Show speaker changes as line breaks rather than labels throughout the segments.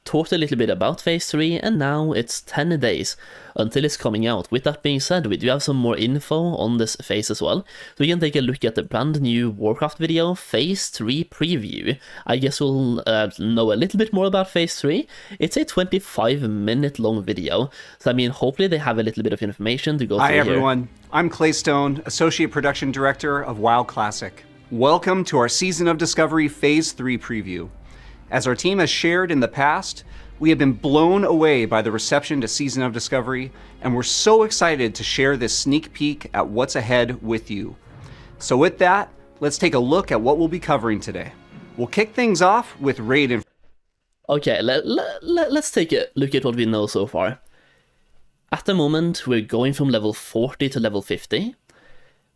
talked a little bit about Phase 3, and now it's 10 days until it's coming out. With that being said, we do have some more info on this phase as well. So we can take a look at the brand new Warcraft video, Phase 3 preview. I guess we'll know a little bit more about Phase 3. It's a 25-minute long video, so I mean, hopefully they have a little bit of information to go through here.
Hi everyone, I'm Claystone, Associate Production Director of WoW Classic. Welcome to our Season of Discovery Phase 3 preview. As our team has shared in the past, we have been blown away by the reception to Season of Discovery, and we're so excited to share this sneak peek at what's ahead with you. So with that, let's take a look at what we'll be covering today. We'll kick things off with raid information.
Okay, let's take a look at what we know so far. At the moment, we're going from level 40 to level 50.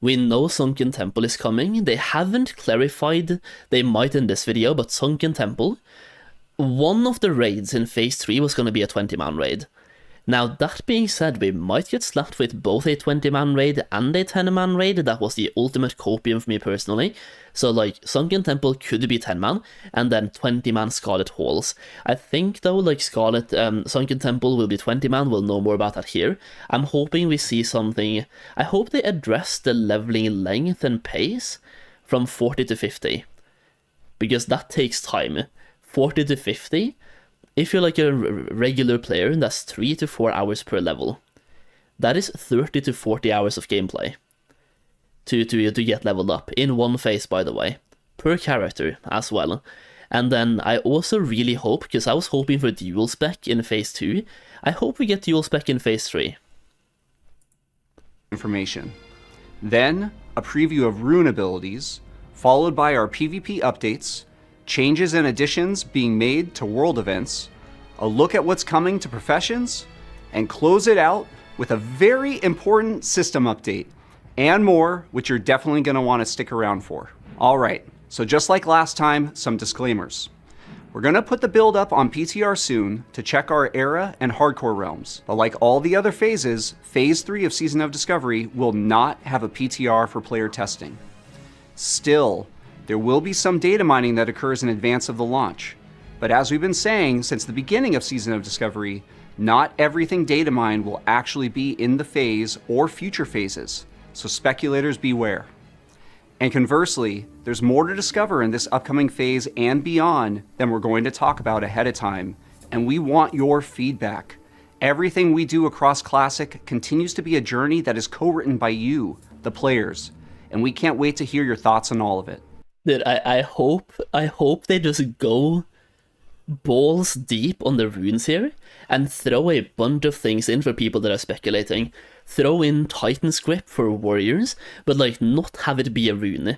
We know Sunken Temple is coming. They haven't clarified, they might in this video, but Sunken Temple, one of the raids in Phase 3 was going to be a 20-man raid. Now, that being said, we might get slapped with both a 20-man raid and a 10-man raid. That was the ultimate copium for me personally. So, like, Sunken Temple could be 10-man, and then 20-man Scarlet Halls. I think, though, like, Sunken Temple will be 20-man. We'll know more about that here. I'm hoping we see something. I hope they address the leveling length and pace from 40 to 50. Because that takes time. 40 to 50? If you're like a regular player, that's 3 to 4 hours per level. That is 30 to 40 hours of gameplay to get leveled up, in one phase, by the way, per character as well. And then I also really hope, because I was hoping for Dual Spec in Phase 2, I hope we get Dual Spec in Phase 3.
Information. Then, a preview of rune abilities, followed by our PvP updates, changes and additions being made to world events, a look at what's coming to professions, and close it out with a very important system update, and more, which you're definitely going to want to stick around for. Alright, so just like last time, some disclaimers. We're going to put the build up on PTR soon to check our era and hardcore realms, but like all the other phases, Phase 3 of Season of Discovery will not have a PTR for player testing. Still, there will be some data mining that occurs in advance of the launch. But as we've been saying since the beginning of Season of Discovery, not everything data mined will actually be in the phase or future phases, so speculators beware. And conversely, there's more to discover in this upcoming phase and beyond than we're going to talk about ahead of time, and we want your feedback. Everything we do across Classic continues to be a journey that is co-written by you, the players, and we can't wait to hear your thoughts on all of it.
Dude, I hope they just go balls deep on the runes here and throw a bunch of things in for people that are speculating. Throw in Titan's Grip for warriors, but like not have it be a rune.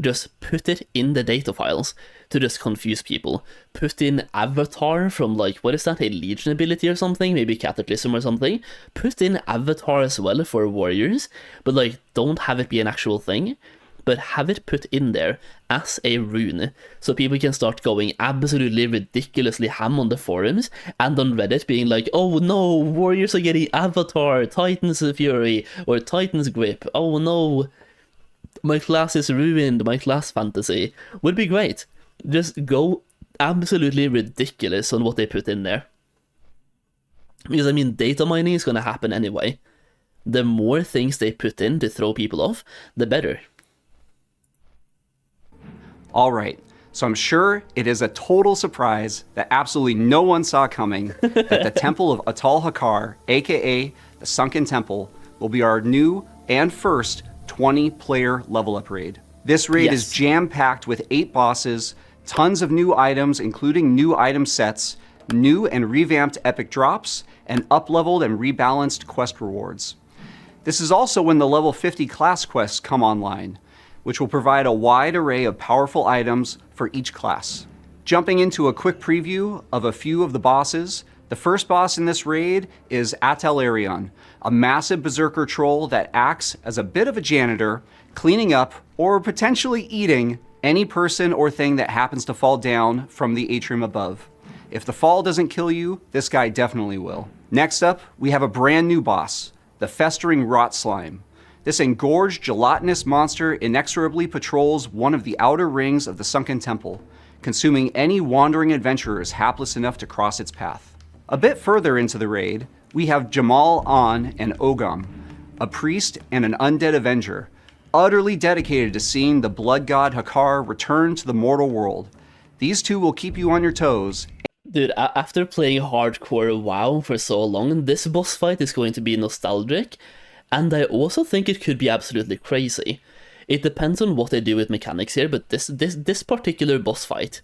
Just put it in the data files to just confuse people. Put in Avatar from like, what is that, a Legion ability or something? Maybe Cataclysm or something. Put in Avatar as well for warriors, but like don't have it be an actual thing. But have it put in there as a rune, so people can start going absolutely ridiculously ham on the forums and on Reddit being like, oh no, warriors are getting Avatar, Titan's Fury, or Titan's Grip, oh no, my class is ruined, my class fantasy. Would be great. Just go absolutely ridiculous on what they put in there. Because I mean, data mining is going to happen anyway. The more things they put in to throw people off, the better.
Alright, so I'm sure it is a total surprise that absolutely no one saw coming that the Temple of Atal Hakar, aka the Sunken Temple, will be our new and first 20-player level up raid. This raid is jam-packed with 8 bosses, tons of new items including new item sets, new and revamped epic drops, and up-leveled and rebalanced quest rewards. This is also when the level 50 class quests come online, which will provide a wide array of powerful items for each class. Jumping into a quick preview of a few of the bosses, the first boss in this raid is Atelarion, a massive berserker troll that acts as a bit of a janitor, cleaning up or potentially eating any person or thing that happens to fall down from the atrium above. If the fall doesn't kill you, this guy definitely will. Next up, we have a brand new boss, the Festering Rot Slime. This engorged, gelatinous monster inexorably patrols one of the outer rings of the Sunken Temple, consuming any wandering adventurers hapless enough to cross its path. A bit further into the raid, we have Jamal An and Ogam, a priest and an undead avenger, utterly dedicated to seeing the blood god Hakar return to the mortal world. These two will keep you on your toes.
Dude, after playing hardcore WoW for so long, this boss fight is going to be nostalgic, and I also think it could be absolutely crazy. It depends on what they do with mechanics here, but this particular boss fight,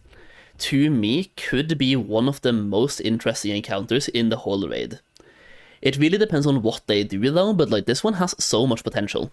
to me, could be one of the most interesting encounters in the whole raid. It really depends on what they do though, but like this one has so much potential.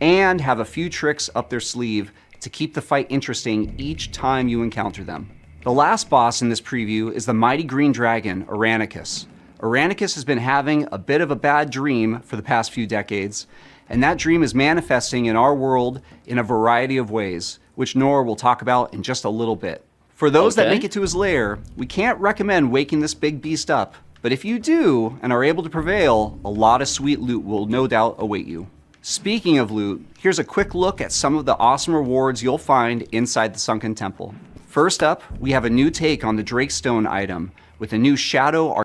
And have a few tricks up their sleeve to keep the fight interesting each time you encounter them. The last boss in this preview is the mighty green dragon, Aranicus. Aranicus has been having a bit of a bad dream for the past few decades, and that dream is manifesting in our world in a variety of ways, which Nora will talk about in just a little bit. For those that make it to his lair, we can't recommend waking this big beast up, but if you do and are able to prevail, a lot of sweet loot will no doubt await you. Speaking of loot, here's a quick look at some of the awesome rewards you'll find inside the Sunken Temple. First up, we have a new take on the Drakestone item with a new shadow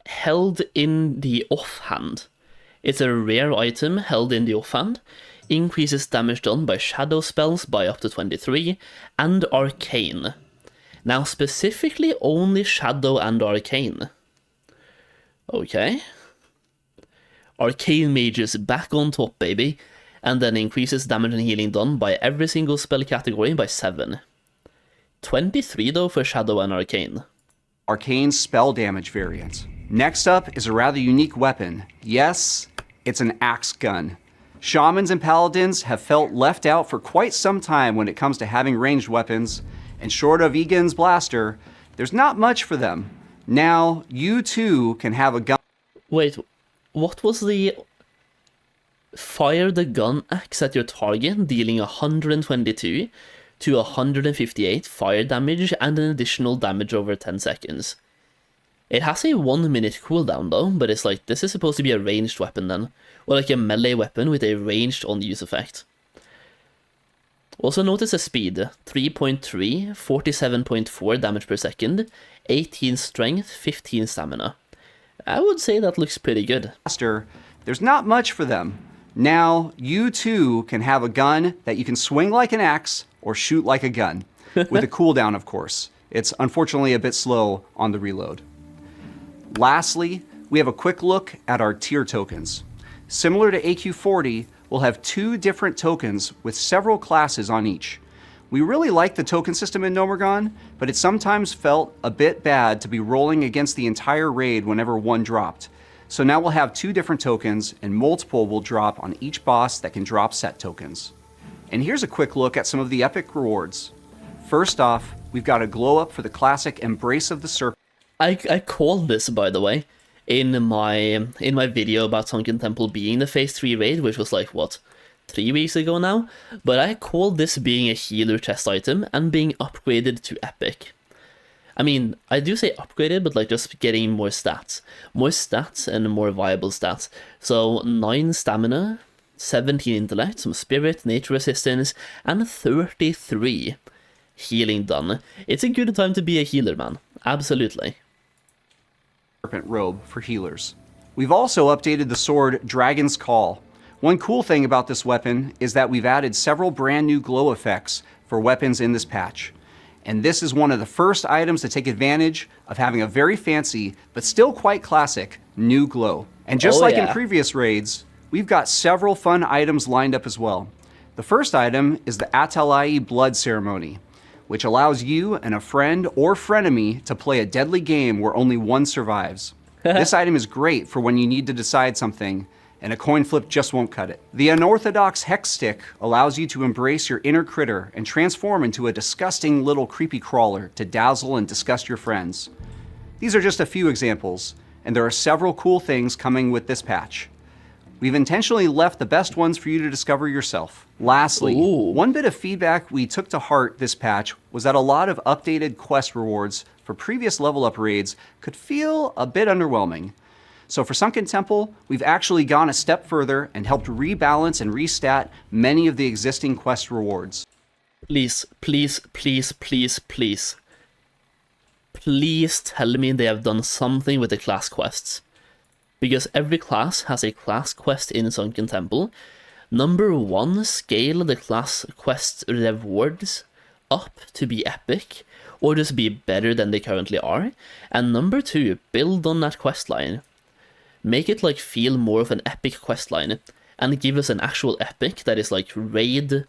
held in the offhand. It's a rare item held in the offhand, increases damage done by shadow spells by up to 23, and arcane. Now specifically only shadow and arcane. Okay. Arcane mages back on top, baby, and then increases damage and healing done by every single spell category by 7. 23 though for shadow and arcane.
Arcane spell damage variant. Next up is a rather unique weapon. Yes, it's an axe gun. Shamans and paladins have felt left out for quite some time when it comes to having ranged weapons, and short of Egan's blaster, there's not much for them. Now, you too can have a gun.
Wait, what was the... Fire the gun axe at your target, dealing 122 to 158 fire damage and an additional damage over 10 seconds. It has a 1 minute cooldown though, but it's like, this is supposed to be a ranged weapon then, or like a melee weapon with a ranged on-use effect. Also notice the speed, 3.3, 47.4 damage per second, 18 strength, 15 stamina. I would say that looks pretty good.
There's not much for them. Now, you too can have a gun that you can swing like an axe or shoot like a gun, with a cooldown of course. It's unfortunately a bit slow on the reload. Lastly, we have a quick look at our tier tokens. Similar to AQ40, we'll have 2 different tokens with several classes on each. We really like the token system in Nomergon, but it sometimes felt a bit bad to be rolling against the entire raid whenever one dropped. So now we'll have 2 different tokens, and multiple will drop on each boss that can drop set tokens. And here's a quick look at some of the epic rewards. First off, we've got a glow up for the classic Embrace of the Serpent.
I called this, by the way, in my video about Sunken Temple being the Phase 3 raid, which was like, what, 3 weeks ago now? But I called this being a healer chest item and being upgraded to epic. I mean, I do say upgraded, but like just getting more stats. More stats and more viable stats. So 9 stamina, 17 intellect, some spirit, nature resistance, and 33 healing done. It's a good time to be a healer, man. Absolutely.
Serpent robe for healers. We've also updated the sword Dragon's Call. One cool thing about this weapon is that we've added several brand new glow effects for weapons in this patch. And this is one of the first items to take advantage of having a very fancy, but still quite classic, new glow. And just in previous raids, we've got several fun items lined up as well. The first item is the Atalai Blood Ceremony, which allows you and a friend or frenemy to play a deadly game where only one survives. This item is great for when you need to decide something, and a coin flip just won't cut it. The Unorthodox Hex Stick allows you to embrace your inner critter and transform into a disgusting little creepy crawler to dazzle and disgust your friends. These are just a few examples, and there are several cool things coming with this patch. We've intentionally left the best ones for you to discover yourself. Lastly, one bit of feedback we took to heart this patch was that a lot of updated quest rewards for previous level up raids could feel a bit underwhelming. So for Sunken Temple, we've actually gone a step further and helped rebalance and restat many of the existing quest rewards.
Please, please, please, please, please. Please tell me they have done something with the class quests. Because every class has a class quest in Sunken Temple. Number 1, scale the class quest rewards up to be epic, or just be better than they currently are. And number 2, build on that quest line. Make it like feel more of an epic quest line, and give us an actual epic that is like raid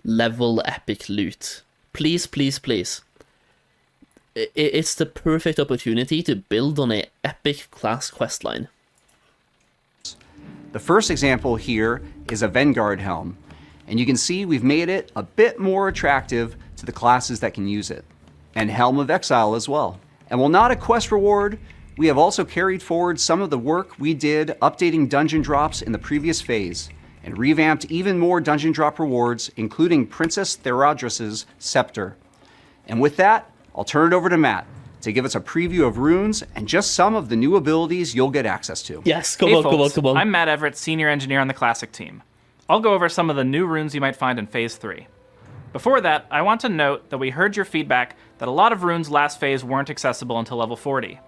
level epic loot. Please, please, please. It's the perfect opportunity to build on a epic class quest line.
The first example here is a Vanguard helm, and you can see we've made it a bit more attractive to the classes that can use it, and Helm of Exile as well. And while not a quest reward, we have also carried forward some of the work we did updating dungeon drops in the previous phase, and revamped even more dungeon drop rewards, including Princess Theradras's Scepter. And with that, I'll turn it over to Matt to give us a preview of runes and just some of the new abilities you'll get access to.
Yes, come on.
I'm Matt Everett, Senior Engineer on the Classic team. I'll go over some of the new runes you might find in Phase 3. Before that, I want to note that we heard your feedback that a lot of runes last phase weren't accessible until level 40.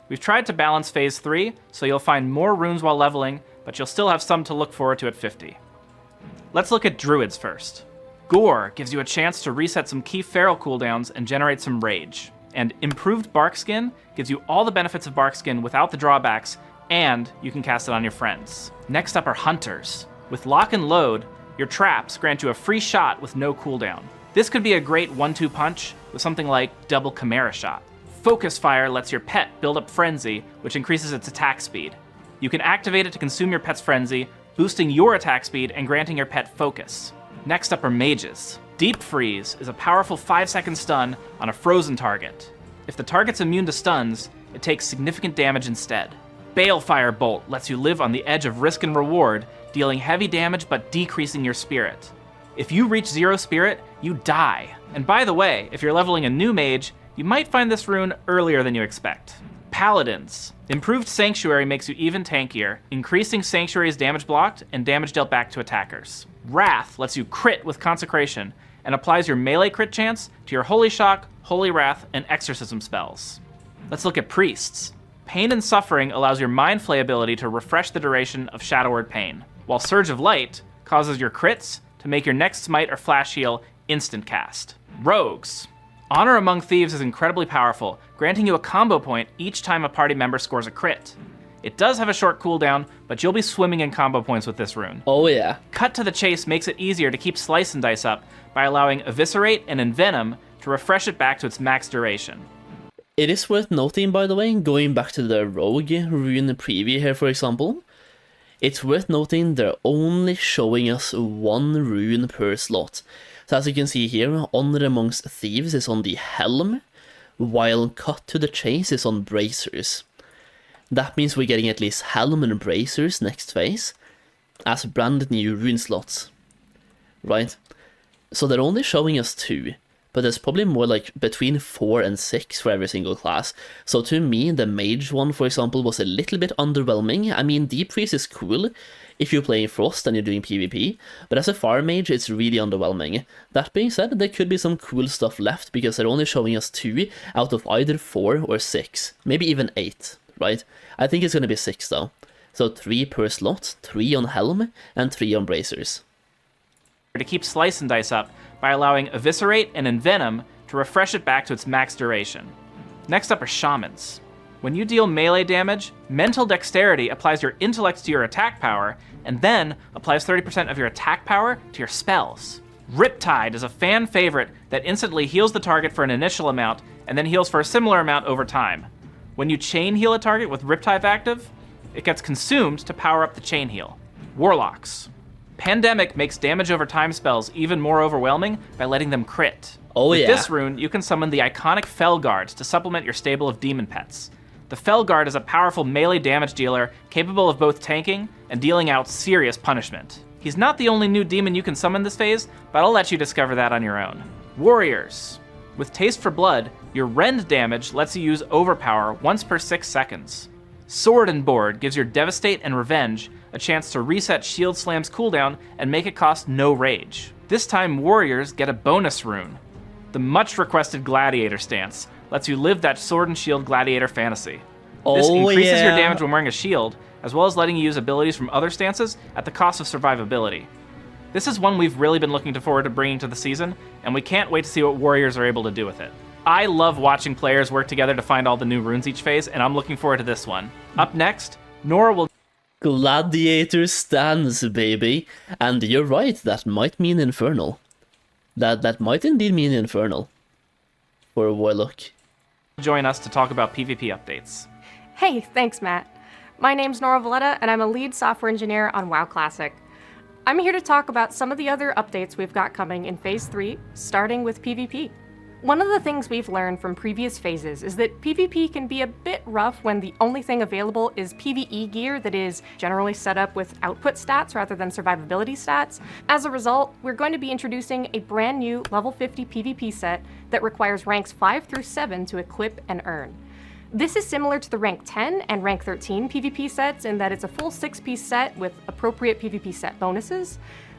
We've tried to balance Phase 3, so you'll find more runes while leveling, but you'll still have some to look forward to at 50. Let's look at Druids first. Gore gives you a chance to reset some key feral cooldowns and generate some rage. And Improved Barkskin gives you all the benefits of Barkskin without the drawbacks, and you can cast it on your friends. Next up are Hunters. With Lock and Load, your traps grant you a free shot with no cooldown. This could be a great 1-2 punch with something like Double Chimera Shot. Focus Fire lets your pet build up Frenzy, which increases its attack speed. You can activate it to consume your pet's Frenzy, boosting your attack speed and granting your pet Focus. Next up are Mages. Deep Freeze is a powerful 5-second stun on a frozen target. If the target's immune to stuns, it takes significant damage instead. Balefire Bolt lets you live on the edge of risk and reward, dealing heavy damage but decreasing your spirit. If you reach 0 spirit, you die. And by the way, if you're leveling a new mage, you might find this rune earlier than you expect. Paladins. Improved Sanctuary makes you even tankier, increasing Sanctuary's damage blocked and damage dealt back to attackers. Wrath lets you crit with Consecration, and applies your melee crit chance to your Holy Shock, Holy Wrath, and Exorcism spells. Let's look at Priests. Pain and Suffering allows your Mind Flay ability to refresh the duration of Shadow Word Pain, while Surge of Light causes your crits to make your next Smite or Flash Heal instant cast. Rogues. Honor Among Thieves is incredibly powerful, granting you a combo point each time a party member scores a crit. It does have a short cooldown, but you'll be swimming in combo points with this rune.
Oh yeah.
Cut to the Chase makes it easier to keep Slice and Dice up by allowing Eviscerate and Envenom to refresh it back to its max duration.
It is worth noting, by the way, going back to the Rogue rune preview here, for example, it's worth noting they're only showing us 1 rune per slot. So as you can see here, Honor Amongst Thieves is on the Helm, while Cut to the Chase is on Bracers. That means we're getting at least Helm and Bracers next phase as brand new rune slots, right? So they're only showing us 2, but there's probably more like between 4 and 6 for every single class. So to me, the Mage one, for example, was a little bit underwhelming. I mean, Deep Freeze is cool if you're playing Frost and you're doing PvP, but as a Fire Mage, it's really underwhelming. That being said, there could be some cool stuff left because they're only showing us 2 out of either 4 or 6, maybe even 8. Right? I think it's going to be 6 though. So 3 per slot, 3 on Helm, and 3 on Bracers.
To keep Slice and Dice up by allowing Eviscerate and Envenom to refresh it back to its max duration. Next up are Shamans. When you deal melee damage, Mental Dexterity applies your intellect to your attack power, and then applies 30% of your attack power to your spells. Riptide is a fan favorite that instantly heals the target for an initial amount, and then heals for a similar amount over time. When you chain heal a target with Riptide active, it gets consumed to power up the chain heal. Warlocks. Pandemic makes damage over time spells even more overwhelming by letting them crit. With this rune, you can summon the iconic Felguard to supplement your stable of demon pets. The Felguard is a powerful melee damage dealer capable of both tanking and dealing out serious punishment. He's not the only new demon you can summon this phase, but I'll let you discover that on your own. Warriors. With Taste for Blood, your rend damage lets you use Overpower once per 6 seconds. Sword and Board gives your Devastate and Revenge a chance to reset Shield Slam's cooldown and make it cost no rage. This time, Warriors get a bonus rune. The much requested Gladiator stance lets you live that Sword and Shield Gladiator fantasy. This increases your damage when wearing a shield, as well as letting you use abilities from other stances at the cost of survivability. This is one we've really been looking forward to bringing to the season, and we can't wait to see what Warriors are able to do with it. I love watching players work together to find all the new runes each phase, and I'm looking forward to this one. Up next, Nora will...
Gladiator stands, baby. And you're right, that might mean Infernal. That might indeed mean Infernal. For a Warlock.
join us to talk about PvP updates.
Hey, thanks, Matt. My name's Nora Valletta, and I'm a lead software engineer on WoW Classic. I'm here to talk about some of the other updates we've got coming in Phase 3, starting with PvP. One of the things we've learned from previous phases is that PvP can be a bit rough when the only thing available is PvE gear that is generally set up with output stats rather than survivability stats. As a result, we're going to be introducing a brand new level 50 PvP set that requires ranks 5 through 7 to equip and earn. This is similar to the rank 10 and rank 13 PvP sets in that it's a full 6-piece set with appropriate PvP set bonuses.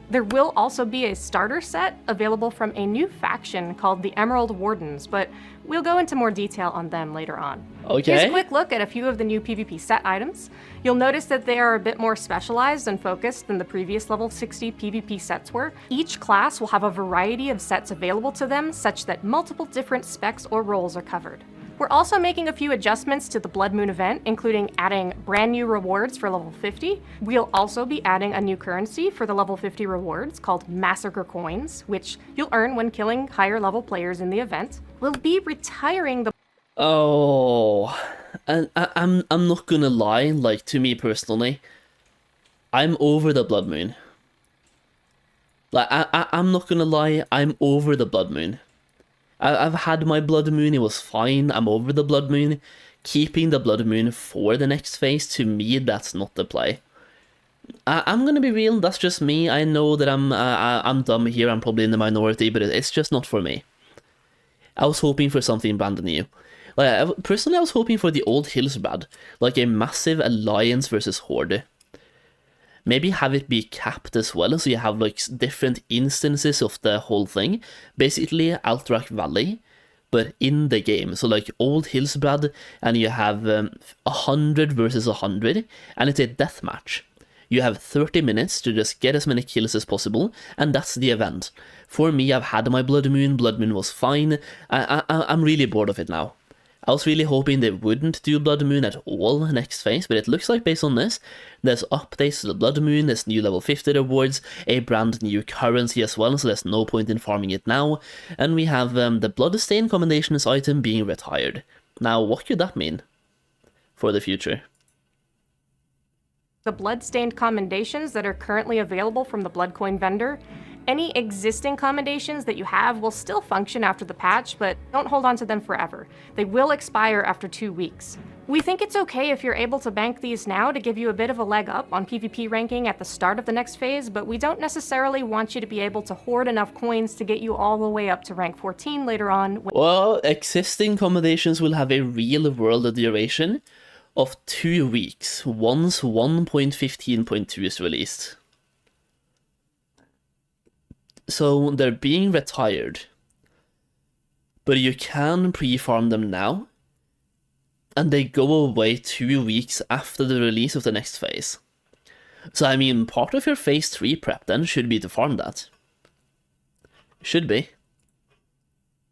There will also be a starter set available from a new faction called the Emerald Wardens, but we'll go into more detail on them later on.
Okay.
Here's a quick look at a few of the new PvP set items. You'll notice that they are a bit more specialized and focused than the previous level 60 PvP sets were. Each class will have a variety of sets available to them, such that multiple different specs or roles are covered. We're also making a few adjustments to the Blood Moon event, including adding brand new rewards for level 50. We'll also be adding a new currency for the level 50 rewards called Massacre Coins, which you'll earn when killing higher level players in the event. We'll be retiring the...
Oh, and I'm not gonna lie, like, to me personally, I'm over the Blood Moon. Like, I'm not gonna lie, I'm over the Blood Moon. I've had my Blood Moon, it was fine, I'm over the Blood Moon. Keeping the Blood Moon for the next phase, to me, that's not the play. I'm gonna be real, that's just me. I know that I'm dumb here, I'm probably in the minority, but it's just not for me. I was hoping for something brand new. Like, personally, I was hoping for the old Hillsbrad, like a massive alliance versus Horde. Maybe have it be capped as well, so you have like different instances of the whole thing. Basically, Alterac Valley, but in the game. So like old Hillsbrad, and you have 100 versus 100, and it's a deathmatch. You have 30 minutes to just get as many kills as possible, and that's the event. For me, I've had my Blood Moon was fine. I'm really bored of it now. I was really hoping they wouldn't do Blood Moon at all next phase, but it looks like based on this, there's updates to the Blood Moon, there's new level 50 rewards, a brand new currency as well, so there's no point in farming it now, and we have the Bloodstained Commendations item being retired. Now, what could that mean for the future?
The Bloodstained Commendations that are currently available from the Bloodcoin vendor. Any existing commendations that you have will still function after the patch, but don't hold on to them forever. They will expire after 2 weeks. We think it's okay if you're able to bank these now to give you a bit of a leg up on PvP ranking at the start of the next phase, but we don't necessarily want you to be able to hoard enough coins to get you all the way up to rank 14 later on.
Well, existing commendations will have a real world duration of 2 weeks once 1.15.2 is released. So they're being retired, but you can pre-farm them now, and they go away 2 weeks after the release of the next phase. So I mean, part of your phase 3 prep then should be to farm that. Should be.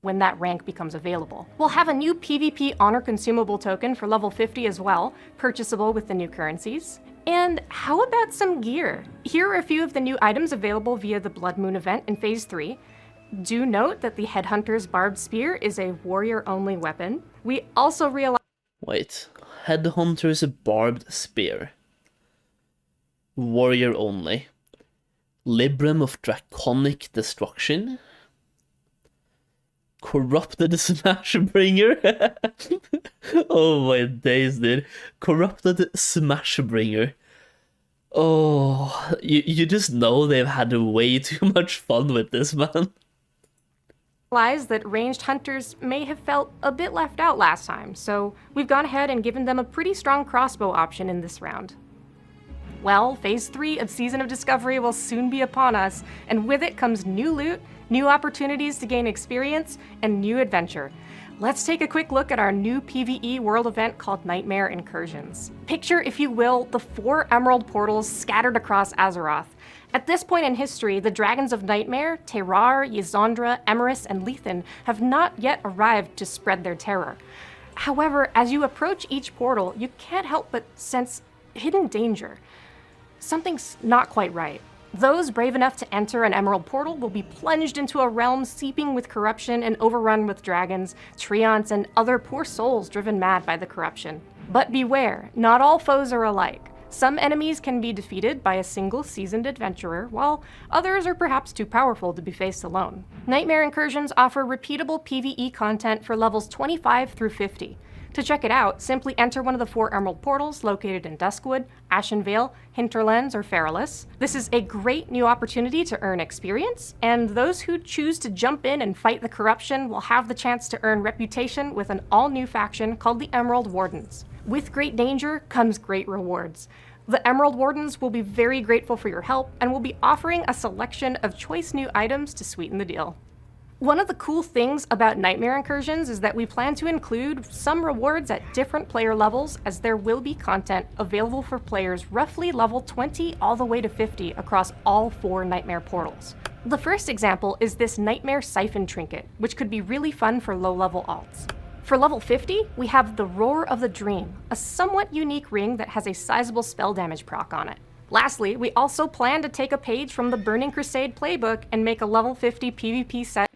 When that rank becomes available. We'll have a new PvP Honor Consumable token for level 50 as well, purchasable with the new currencies. And how about some gear? Here are a few of the new items available via the Blood Moon event in Phase 3. Do note that the Headhunter's Barbed Spear is a warrior-only weapon. We also realize...
Wait, Headhunter's Barbed Spear. Warrior only. Libram of Draconic Destruction. Corrupted Smashbringer. Oh my days, dude. Corrupted Smashbringer. Oh, you just know they've had way too much fun with this, man.
realize that ranged hunters may have felt a bit left out last time, so we've gone ahead and given them a pretty strong crossbow option in this round. Well, Phase 3 of Season of Discovery will soon be upon us, and with it comes new loot, new opportunities to gain experience, and new adventure. Let's take a quick look at our new PvE world event called Nightmare Incursions. Picture, if you will, the 4 emerald portals scattered across Azeroth. At this point in history, the Dragons of Nightmare, Terrar, Ysondra, Emerus, and Lethan have not yet arrived to spread their terror. However, as you approach each portal, you can't help but sense hidden danger. Something's not quite right. Those brave enough to enter an emerald portal will be plunged into a realm seeping with corruption and overrun with dragons, treants, and other poor souls driven mad by the corruption. But beware, not all foes are alike. Some enemies can be defeated by a single seasoned adventurer, while others are perhaps too powerful to be faced alone. Nightmare Incursions offer repeatable PvE content for levels 25 through 50. To check it out, simply enter one of the 4 emerald portals located in Duskwood, Ashenvale, Hinterlands, or Feralus. This is a great new opportunity to earn experience, and those who choose to jump in and fight the corruption will have the chance to earn reputation with an all-new faction called the Emerald Wardens. With great danger comes great rewards. The Emerald Wardens will be very grateful for your help and will be offering a selection of choice new items to sweeten the deal. One of the cool things about Nightmare Incursions is that we plan to include some rewards at different player levels, as there will be content available for players roughly level 20 all the way to 50 across all 4 Nightmare portals. The first example is this Nightmare Siphon Trinket, which could be really fun for low-level alts. For level 50, we have the Roar of the Dream, a somewhat unique ring that has a sizable spell damage proc on it. Lastly, we also plan to take a page from the Burning Crusade playbook and make a level 50 PvP set.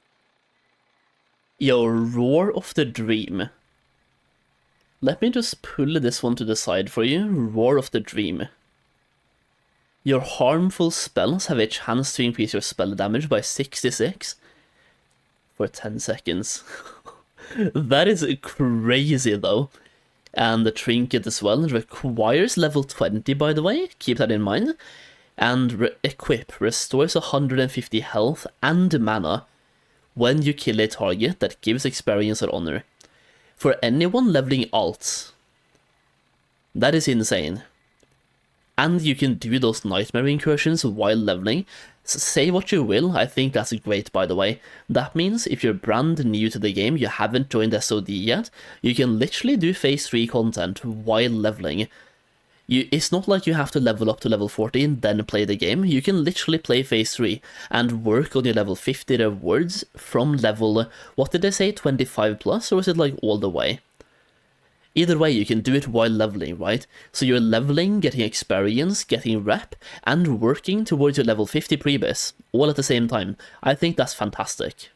Yo, Roar of the Dream. Let me just pull this one to the side for you. Roar of the Dream. Your harmful spells have a chance to increase your spell damage by 66 for 10 seconds. That is crazy though. And the trinket as well requires level 20, by the way, keep that in mind. And equip restores 150 health and mana when you kill a target that gives experience or honor. For anyone leveling alts. That is insane. And you can do those Nightmare Incursions while leveling. Say what you will, I think that's great, by the way. That means if you're brand new to the game, you haven't joined SOD yet, you can literally do Phase 3 content while leveling. It's not like you have to level up to level 40 and then play the game. You can literally play Phase 3 and work on your level 50 rewards from level, what did they say, 25 plus, or is it like all the way? Either way, you can do it while leveling, right? So you're leveling, getting experience, getting rep, and working towards your level 50 prebis, all at the same time. I think that's fantastic.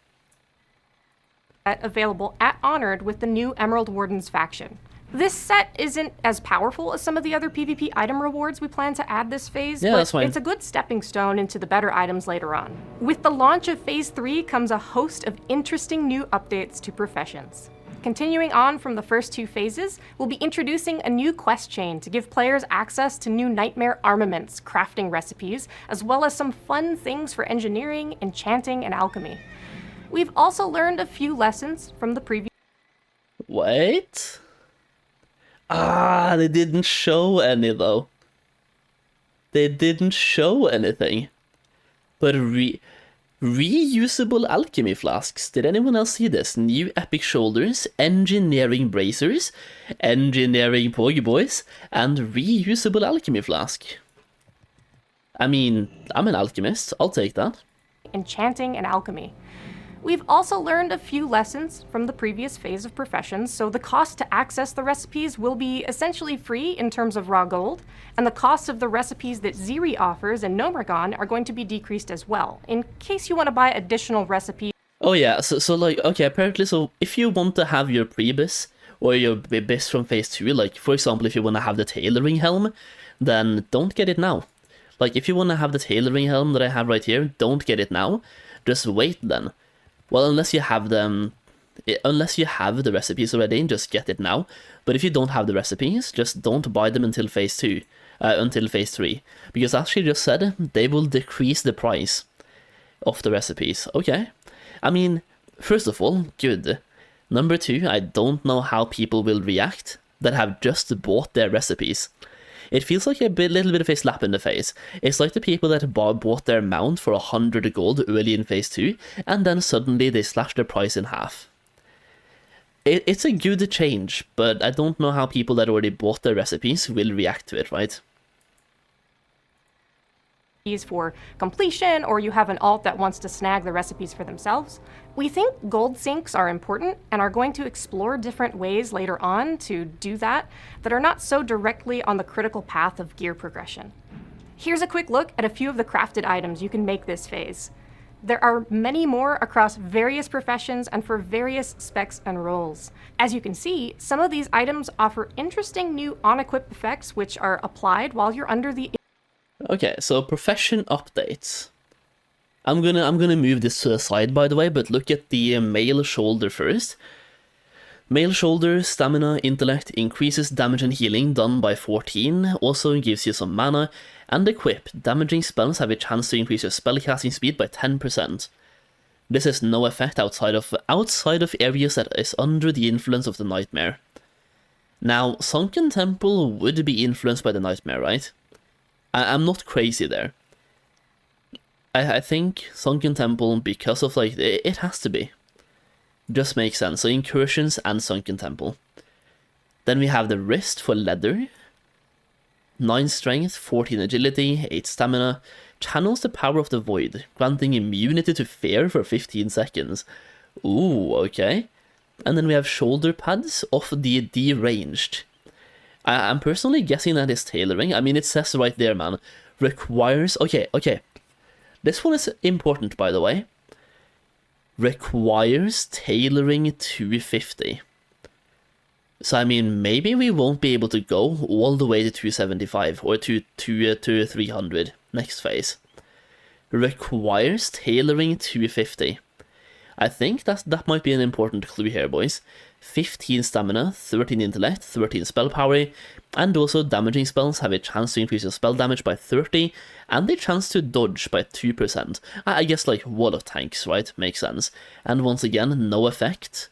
Available at Honored with the new Emerald Wardens faction. This set isn't as powerful as some of the other PvP item rewards we plan to add this phase,
yeah,
but
that's fine.
It's a good stepping stone into the better items later on. With the launch of Phase 3 comes a host of interesting new updates to professions. Continuing on from the first 2 phases, we'll be introducing a new quest chain to give players access to new nightmare armaments, crafting recipes, as well as some fun things for engineering, enchanting, and alchemy. We've also learned a few lessons from the previous...
Wait? They didn't show any though. They didn't show anything. But reusable alchemy flasks. Did anyone else see this? New epic shoulders, engineering bracers, engineering pogi boys, and reusable alchemy flask. I mean, I'm an alchemist. I'll take that.
Enchanting and alchemy. We've also learned a few lessons from the previous phase of professions, so the cost to access the recipes will be essentially free in terms of raw gold, and the cost of the recipes that Ziri offers in Gnomeregan are going to be decreased as well, in case you want to buy additional recipes.
Oh yeah, so like, okay, apparently, so if you want to have your prebis, or your bis from phase 2, like, for example, if you want to have the tailoring helm, then don't get it now. Like, if you want to have the tailoring helm that I have right here, don't get it now, just wait then. Well, unless you have the recipes already, just get it now. But if you don't have the recipes, just don't buy them until phase 2, until phase 3. Because as she just said, they will decrease the price of the recipes. Okay. I mean, First of all, good. Number two, I don't know how people will react that have just bought their recipes. It feels like little bit of a slap in the face. It's like the people that bought their mount for 100 gold early in phase 2, and then suddenly they slash the price in half. It's a good change, but I don't know how people that already bought their recipes will react to it, right?
For completion, or you have an alt that wants to snag the recipes for themselves. We think gold sinks are important and are going to explore different ways later on to do that are not so directly on the critical path of gear progression. Here's a quick look at a few of the crafted items you can make this phase. There are many more across various professions and for various specs and roles. As you can see, some of these items offer interesting new on-equip effects which are applied while you're under the...
Okay, so profession updates. I'm gonna move this to the side, by the way, but look at the male shoulder first. Male shoulder, stamina, intellect, increases damage and healing done by 14, also gives you some mana, and equip, damaging spells have a chance to increase your spellcasting speed by 10%. This has no effect outside of areas that is under the influence of the nightmare. Now, Sunken Temple would be influenced by the nightmare, right? I'm not crazy there. I think Sunken Temple, because of it has to be. Just makes sense. So incursions and Sunken Temple. Then we have the wrist for leather. 9 strength, 14 agility, 8 stamina. Channels the power of the void, granting immunity to fear for 15 seconds. Ooh, okay. And then we have shoulder pads of the deranged. I'm personally guessing that is tailoring. I mean, it says right there, man. Requires... Okay. This one is important, by the way. Requires tailoring 250. So, I mean, maybe we won't be able to go all the way to 275 or to 300 next phase. Requires tailoring 250. I think that might be an important clue here, boys. 15 stamina, 13 intellect, 13 spell power, and also damaging spells have a chance to increase your spell damage by 30, and a chance to dodge by 2%. I guess like Wall of Tanks, right? Makes sense. And once again, no effect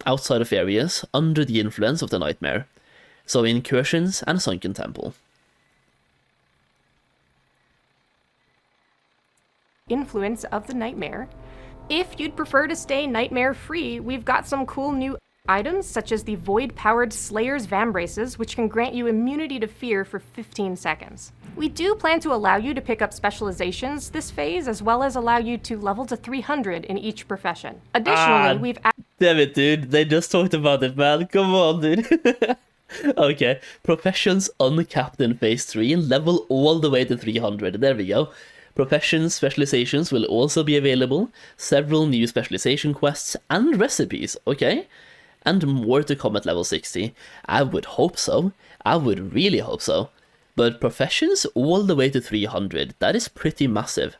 outside of areas under the influence of the nightmare. So incursions and Sunken Temple.
Influence of the nightmare. If you'd prefer to stay nightmare free, we've got some cool new items such as the void-powered Slayer's Vambraces, which can grant you immunity to fear for 15 seconds. We do plan to allow you to pick up specializations this phase, as well as allow you to level to 300 in each profession. Additionally, we've
damn it, dude. They just talked about it, man. Come on, dude. Okay. Professions uncapped in phase 3, level all the way to 300. There we go. Profession specializations will also be available, several new specialization quests and recipes, okay? And more to come at level 60. I would hope so. I would really hope so. But professions all the way to 300, that is pretty massive.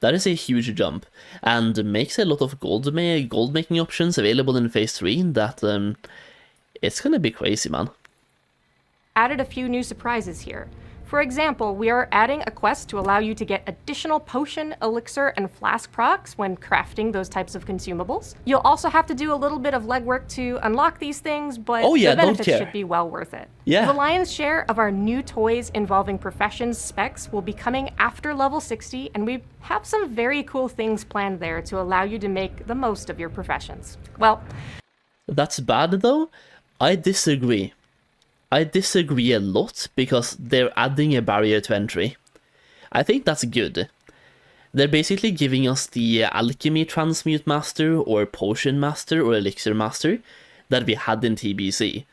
That is a huge jump, and makes a lot of gold making options available in phase 3 that, it's gonna be crazy, man.
Added a few new surprises here. For example, we are adding a quest to allow you to get additional potion, elixir, and flask procs when crafting those types of consumables. You'll also have to do a little bit of legwork to unlock these things, but the benefits should be well worth it.
Yeah.
The lion's share of our new toys involving professions specs will be coming after level 60, and we have some very cool things planned there to allow you to make the most of your professions. Well,
that's bad though? I disagree. I disagree a lot because they're adding a barrier to entry. I think that's good. They're basically giving us the Alchemy Transmute Master or Potion Master or Elixir Master that we had in TBC,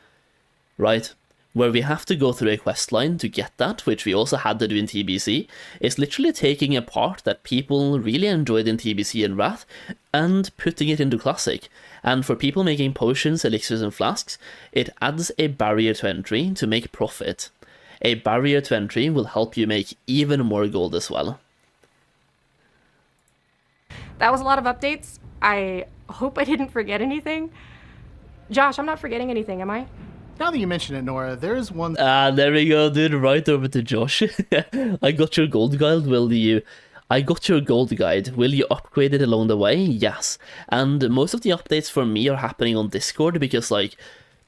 right? Where we have to go through a quest line to get that, which we also had to do in TBC, is literally taking a part that people really enjoyed in TBC and Wrath and putting it into Classic. And for people making potions, elixirs and flasks, it adds a barrier to entry to make profit. A barrier to entry will help you make even more gold as well.
That was a lot of updates. I hope I didn't forget anything. Josh, I'm not forgetting anything, am I?
Now that you mention it, Nora, there is one...
There we go, dude. Right over to Josh. I got your gold guild, will you? I got your gold guide. Will you upgrade it along the way? Yes. And most of the updates for me are happening on Discord because, like,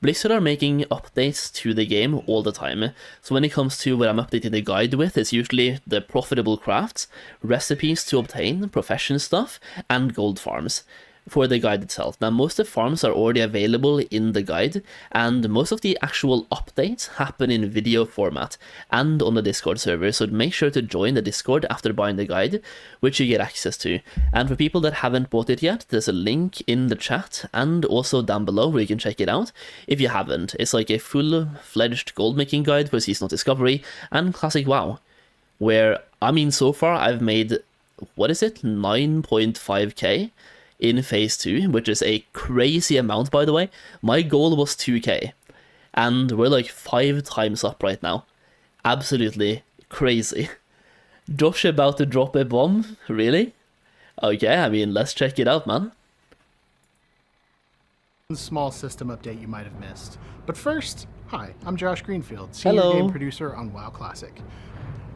Blizzard are making updates to the game all the time. So when it comes to what I'm updating the guide with, it's usually the profitable crafts, recipes to obtain, profession stuff, and gold farms for the guide itself. Now, most of the farms are already available in the guide, and most of the actual updates happen in video format and on the Discord server, so make sure to join the Discord after buying the guide, which you get access to. And for people that haven't bought it yet, there's a link in the chat and also down below where you can check it out if you haven't. It's like a full-fledged gold making guide for Seasonal Discovery and Classic WoW, where, I mean, so far I've made, what is it, 9.5k in Phase 2, which is a crazy amount, by the way. My goal was 2k, and we're like 5 times up right now. Absolutely crazy. Josh about to drop a bomb? Really? Okay, I mean, let's check it out, man.
Small system update you might have missed. But first, hi, I'm Josh Greenfield, Senior
Hello.
Game Producer on WoW Classic.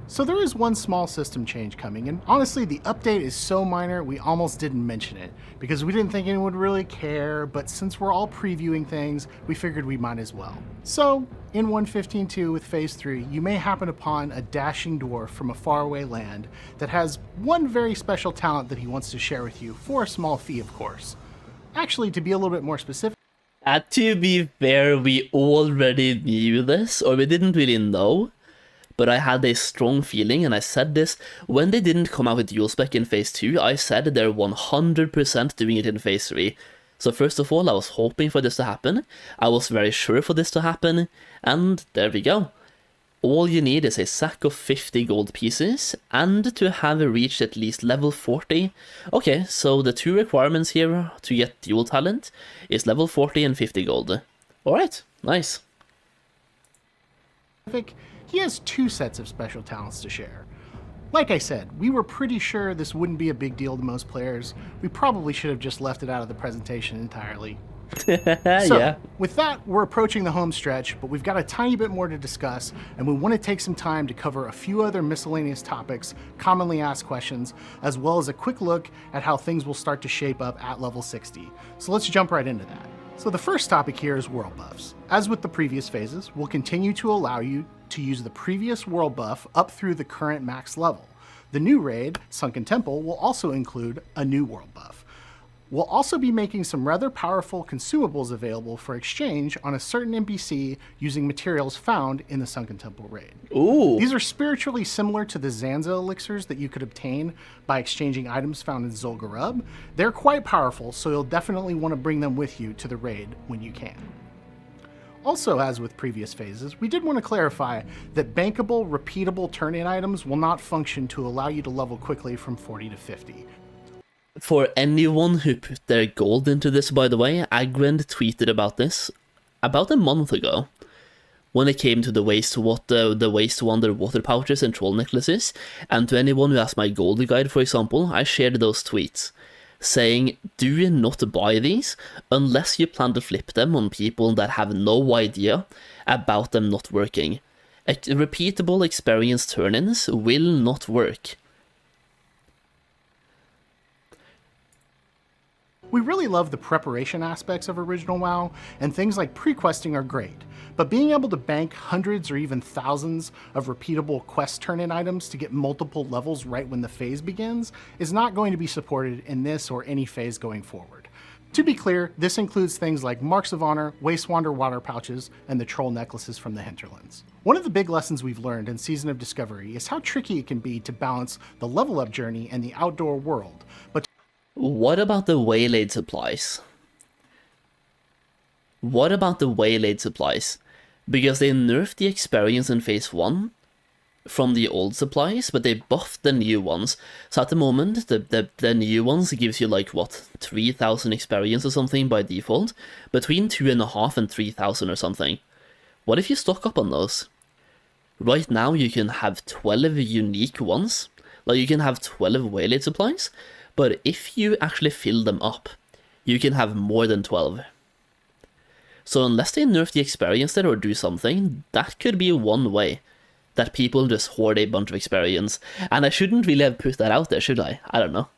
So there is one small system change coming, and honestly, the update is so minor we almost didn't mention it, because we didn't think anyone would really care, but since we're all previewing things, we figured we might as well. So, in 1.15.2 with Phase 3, you may happen upon a dashing dwarf from a faraway land that has one very special talent that he wants to share with you, for a small fee, of course. Actually, to be a little bit more specific,
To be fair, we already knew this, or we didn't really know. But I had a strong feeling, and I said this when they didn't come out with Dual Spec in Phase 2, I said they're 100% doing it in Phase 3. So first of all, I was hoping for this to happen, I was very sure for this to happen, and there we go. All you need is a sack of 50 gold pieces, and to have reached at least level 40. Okay, so the two requirements here to get dual talent is level 40 and 50 gold. Alright, nice.
he has 2 sets of special talents to share. Like I said, we were pretty sure this wouldn't be a big deal to most players. We probably should have just left it out of the presentation entirely. So,
Yeah.
with that, we're approaching the home stretch, but we've got a tiny bit more to discuss, and we want to take some time to cover a few other miscellaneous topics, commonly asked questions, as well as a quick look at how things will start to shape up at level 60. So let's jump right into that. So the first topic here is world buffs. As with the previous phases, we'll continue to allow you to use the previous world buff up through the current max level. The new raid, Sunken Temple, will also include a new world buff. We'll also be making some rather powerful consumables available for exchange on a certain NPC using materials found in the Sunken Temple raid.
Ooh.
These are spiritually similar to the Zanza elixirs that you could obtain by exchanging items found in Zul'Gurub. They're quite powerful, so you'll definitely want to bring them with you to the raid when you can. Also, as with previous phases, we did want to clarify that bankable, repeatable turn-in items will not function to allow you to level quickly from 40 to 50.
For anyone who put their gold into this, by the way, Agrand tweeted about this about a month ago, when it came to the ways to underwater pouches and troll necklaces, and to anyone who has my gold guide, for example, I shared those tweets, saying, do not buy these unless you plan to flip them on people that have no idea about them not working. Repeatable experience turn-ins will not work.
We really love the preparation aspects of original WoW, and things like pre-questing are great, but being able to bank hundreds or even thousands of repeatable quest turn-in items to get multiple levels right when the phase begins is not going to be supported in this or any phase going forward. To be clear, this includes things like Marks of Honor, Wastewander water pouches, and the troll necklaces from the hinterlands. One of the big lessons we've learned in Season of Discovery is how tricky it can be to balance the level up journey and the outdoor world, but
What about the waylaid supplies? What about the waylaid supplies? Because they nerfed the experience in Phase 1 from the old supplies, but they buffed the new ones. So at the moment, the new ones gives you like, what, 3,000 experience or something by default? Between 2,500 and 3,000 or something. What if you stock up on those? Right now you can have 12 unique ones. Like you can have 12 waylaid supplies. But if you actually fill them up, you can have more than 12. So unless they nerf the experience there or do something, that could be one way that people just hoard a bunch of experience. And I shouldn't really have put that out there, should I? I don't know.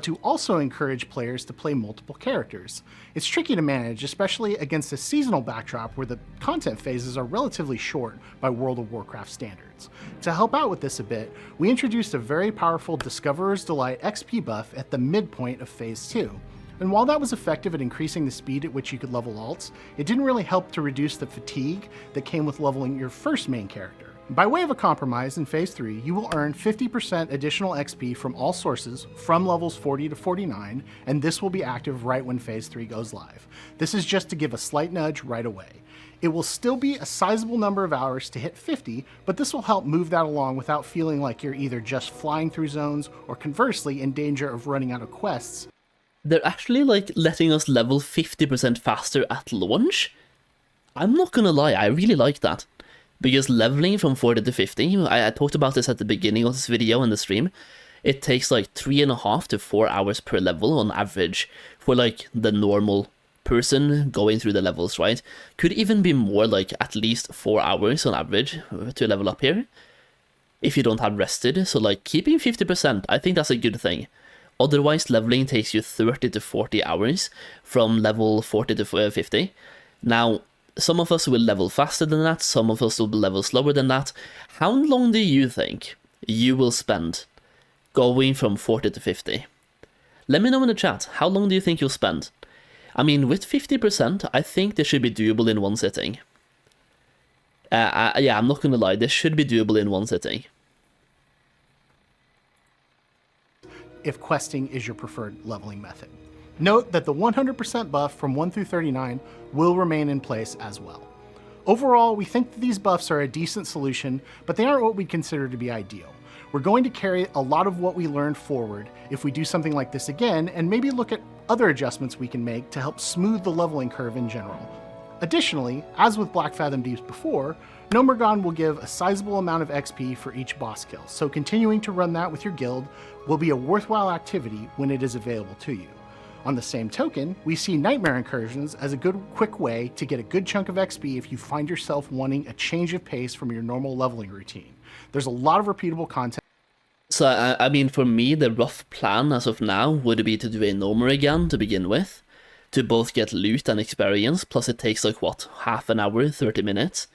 To also encourage players to play multiple characters. It's tricky to manage, especially against a seasonal backdrop where the content phases are relatively short by World of Warcraft standards. To help out with this a bit, we introduced a very powerful Discoverer's Delight XP buff at the midpoint of Phase 2. And while that was effective at increasing the speed at which you could level alts, it didn't really help to reduce the fatigue that came with leveling your first main character. By way of a compromise, in Phase 3, you will earn 50% additional XP from all sources from levels 40 to 49, and this will be active right when Phase 3 goes live. This is just to give a slight nudge right away. It will still be a sizable number of hours to hit 50, but this will help move that along without feeling like you're either just flying through zones or conversely in danger of running out of quests.
They're actually like letting us level 50% faster at launch. I'm not gonna lie, I really like that. Because leveling from 40 to 50, I talked about this at the beginning of this video in the stream, it takes like 3.5 to 4 hours per level on average for like the normal person going through the levels, right? Could even be more, like at least 4 hours on average to level up here, if you don't have rested. So like keeping 50%, I think that's a good thing. Otherwise, leveling takes you 30 to 40 hours from level 40 to 50. Now, some of us will level faster than that, some of us will level slower than that. How long do you think you will spend going from 40 to 50? Let me know in the chat, how long do you think you'll spend? I mean, with 50%, I think this should be doable in one sitting. Yeah, I'm not gonna lie, this should be doable in one sitting.
If questing is your preferred leveling method. Note that the 100% buff from 1 through 39 will remain in place as well. Overall, we think that these buffs are a decent solution, but they aren't what we consider to be ideal. We're going to carry a lot of what we learned forward if we do something like this again, and maybe look at other adjustments we can make to help smooth the leveling curve in general. Additionally, as with Black Fathom Deeps before, Gnomeregan will give a sizable amount of XP for each boss kill, so continuing to run that with your guild will be a worthwhile activity when it is available to you. On the same token, we see Nightmare Incursions as a good quick way to get a good chunk of XP if you find yourself wanting a change of pace from your normal leveling routine. There's a lot of repeatable content.
So, I mean, for me, the rough plan as of now would be to do a Gnomeregan to begin with, to both get loot and experience, plus it takes like, what, half an hour, 30 minutes?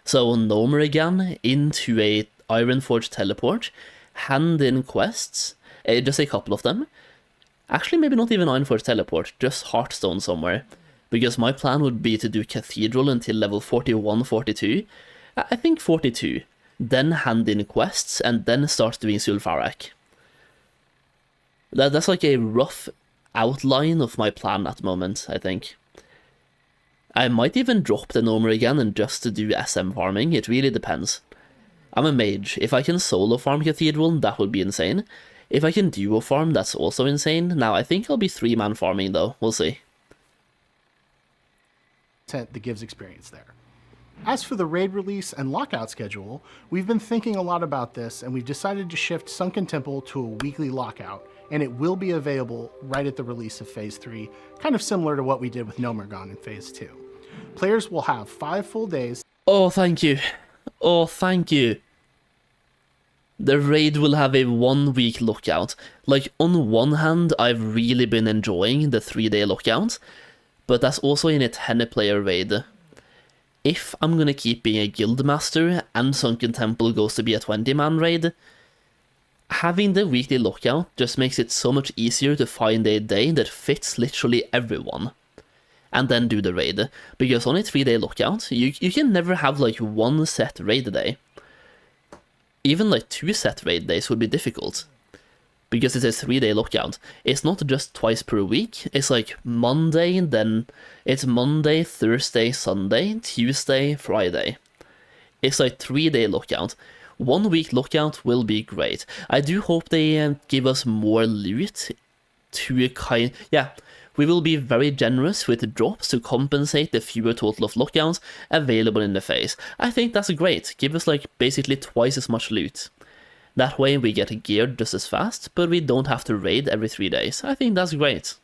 So Gnomeregan into a Ironforge teleport, hand in quests, just a couple of them. Actually, maybe not even Ironforge teleport, just Hearthstone somewhere. Because my plan would be to do Cathedral until level 41, 42. I think 42. Then hand in quests, and then start doing Zul'Farrak. That's like a rough outline of my plan at the moment, I think. I might even drop the Gnomeregan and just to do SM farming, it really depends. I'm a mage, if I can solo farm Cathedral, that would be insane. If I can duo farm, that's also insane. Now, I think I'll be 3-man farming though, we'll see.
That gives experience there. As for the raid release and lockout schedule, we've been thinking a lot about this, and we've decided to shift Sunken Temple to a weekly lockout, and it will be available right at the release of Phase 3, kind of similar to what we did with Gnomeregan in Phase 2. Players will have 5 full days.
Oh, thank you. Oh, thank you. The raid will have a 1-week lockout. Like, on one hand, I've really been enjoying the 3-day lockout, but that's also in a 10-player raid. If I'm gonna keep being a guildmaster and Sunken Temple goes to be a 20-man raid, having the weekly lockout just makes it so much easier to find a day that fits literally everyone. And then do the raid. Because on a 3-day lockout, you can never have like one set raid day. Even like 2 set raid days would be difficult. Because it's a 3-day lockout. It's not just twice per week, it's like Monday, then it's Monday, Thursday, Sunday, Tuesday, Friday. It's like 3-day lockout. 1 week lockout will be great. I do hope they give us more loot to kind... Yeah, we will be very generous with drops to compensate the fewer total of lockouts available in the phase. I think that's great. Give us like basically twice as much loot. That way we get geared just as fast, but we don't have to raid every 3 days. I think that's great.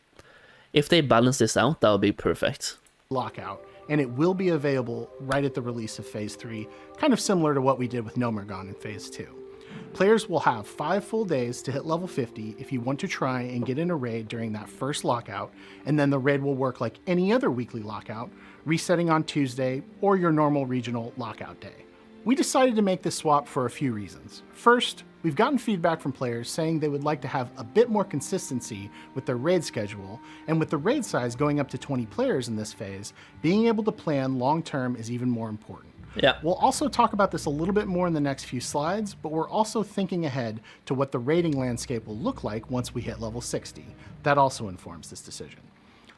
If they balance this out, that would be perfect.
Lockout, and it will be available right at the release of Phase 3, kind of similar to what we did with Nomergon in Phase 2. Players will have 5 full days to hit level 50 if you want to try and get in a raid during that first lockout, and then the raid will work like any other weekly lockout, resetting on Tuesday or your normal regional lockout day. We decided to make this swap for a few reasons. First, we've gotten feedback from players saying they would like to have a bit more consistency with their raid schedule, and with the raid size going up to 20 players in this phase, being able to plan long-term is even more important.
Yeah.
We'll also talk about this a little bit more in the next few slides, but we're also thinking ahead to what the raiding landscape will look like once we hit level 60. That also informs this decision.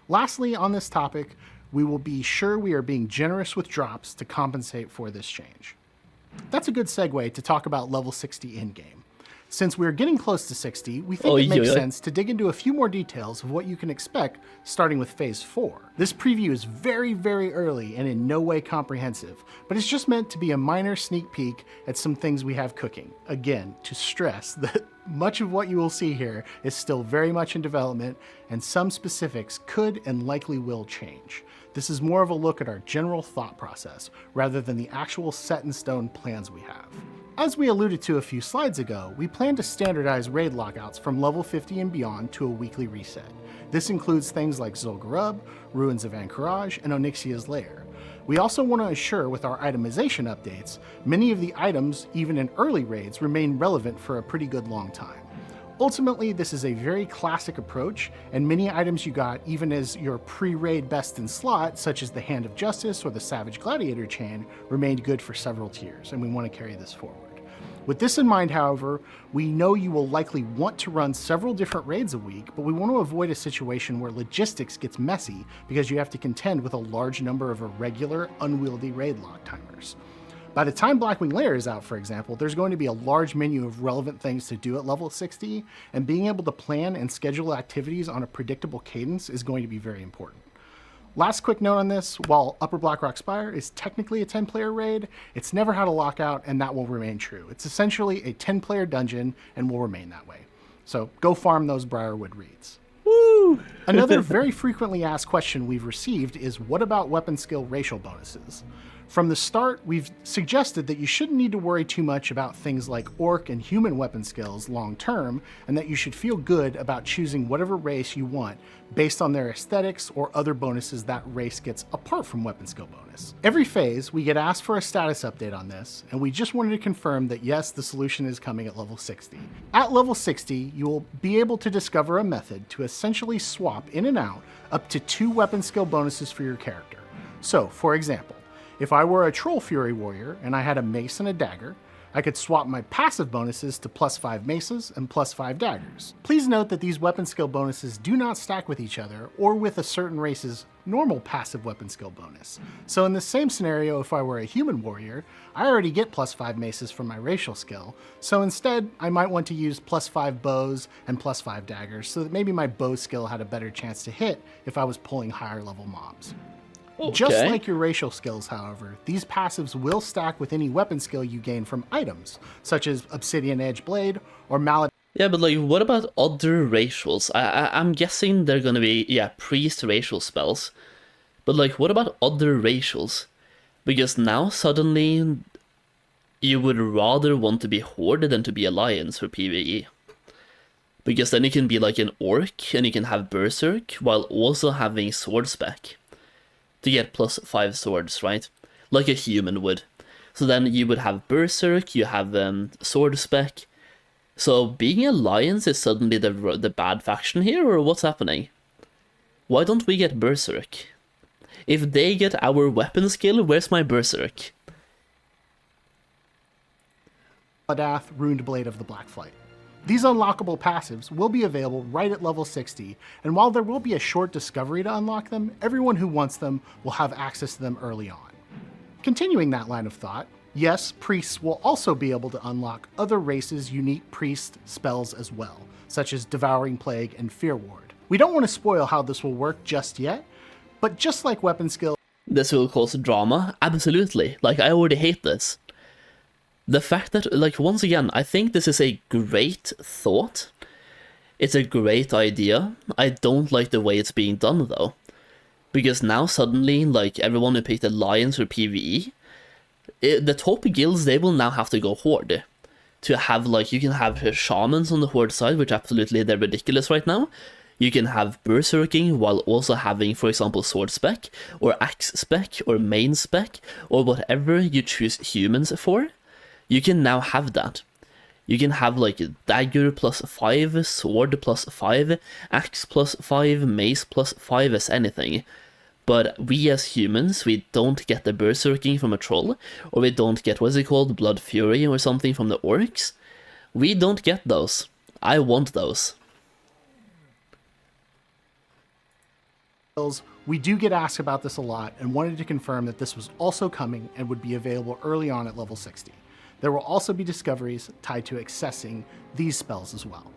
Lastly, on this topic, we will be sure we are being generous with drops to compensate for this change. That's a good segue to talk about level 60 in-game. Since we're getting close to 60, we think it makes sense to dig into a few more details of what you can expect starting with Phase 4. This preview is very, very early and in no way comprehensive, but it's just meant to be a minor sneak peek at some things we have cooking. Again, to stress that much of what you will see here is still very much in development, and some specifics could and likely will change. This is more of a look at our general thought process, rather than the actual set-in-stone plans we have. As we alluded to a few slides ago, we plan to standardize raid lockouts from level 50 and beyond to a weekly reset. This includes things like Zul'Gurub, Ruins of Anchorage, and Onyxia's Lair. We also want to assure with our itemization updates, many of the items, even in early raids, remain relevant for a pretty good long time. Ultimately, this is a very classic approach, and many items you got even as your pre-raid best in slot, such as the Hand of Justice or the Savage Gladiator chain, remained good for several tiers, and we want to carry this forward. With this in mind, however, we know you will likely want to run several different raids a week, but we want to avoid a situation where logistics gets messy because you have to contend with a large number of irregular, unwieldy raid lock timers. By the time Blackwing Lair is out, for example, there's going to be a large menu of relevant things to do at level 60, and being able to plan and schedule activities on a predictable cadence is going to be very important. Last quick note on this, while Upper Blackrock Spire is technically a 10-player raid, it's never had a lockout, and that will remain true. It's essentially a 10-player dungeon and will remain that way. So go farm those Briarwood reeds.
Woo!
Another very frequently asked question we've received is, what about weapon skill racial bonuses? From the start, we've suggested that you shouldn't need to worry too much about things like orc and human weapon skills long term, and that you should feel good about choosing whatever race you want based on their aesthetics or other bonuses that race gets apart from weapon skill bonus. Every phase, we get asked for a status update on this, and we just wanted to confirm that yes, the solution is coming at level 60. At level 60, you will be able to discover a method to essentially swap in and out up to 2 weapon skill bonuses for your character. So, for example, if I were a Troll Fury warrior and I had a mace and a dagger, I could swap my passive bonuses to +5 maces and +5 daggers. Please note that these weapon skill bonuses do not stack with each other or with a certain race's normal passive weapon skill bonus. So in the same scenario, if I were a human warrior, I already get +5 maces from my racial skill, so instead I might want to use +5 bows and +5 daggers so that maybe my bow skill had a better chance to hit if I was pulling higher level mobs.
Okay.
Just like your racial skills, however, these passives will stack with any weapon skill you gain from items, such as Obsidian Edge Blade or Mallet.
Yeah, but like, what about other racials? I'm guessing they're gonna be, priest racial spells. But like, what about other racials? Because now suddenly you would rather want to be Horde than to be Alliance for PvE. Because then you can be like an Orc and you can have Berserk while also having Sword Spec. To get +5 swords, right? Like a human would. So then you would have Berserk, you have Sword Spec. So being Alliance is suddenly the bad faction here, or what's happening? Why don't we get Berserk? If they get our weapon skill, where's my Berserk?
Maladath, Ruined Blade of the Black Flight. These unlockable passives will be available right at level 60, and while there will be a short discovery to unlock them, everyone who wants them will have access to them early on. Continuing that line of thought, yes, priests will also be able to unlock other races' unique priest spells as well, such as Devouring Plague and Fear Ward. We don't want to spoil how this will work just yet, but just like weapon skill,
This will cause drama? Absolutely. Like, I already hate this. The fact that, like, once again, I think this is a great thought. It's a great idea. I don't like the way it's being done, though. Because now suddenly, like, everyone who picked Alliance or PvE, the top guilds, they will now have to go Horde. To have, like, you can have Shamans on the Horde side, which absolutely, they're ridiculous right now. You can have Berserking while also having, for example, Sword Spec, or Axe Spec, or Main Spec, or whatever you choose humans for. You can now have that. You can have like Dagger +5, Sword +5, Axe +5, Mace +5 as anything. But we as humans, we don't get the Berserking from a troll, or we don't get, what's it called, Blood Fury or something from the orcs. We don't get those. I want those.
We do get asked about this a lot and wanted to confirm that this was also coming and would be available early on at level 60. There will also be discoveries tied to accessing these spells as well.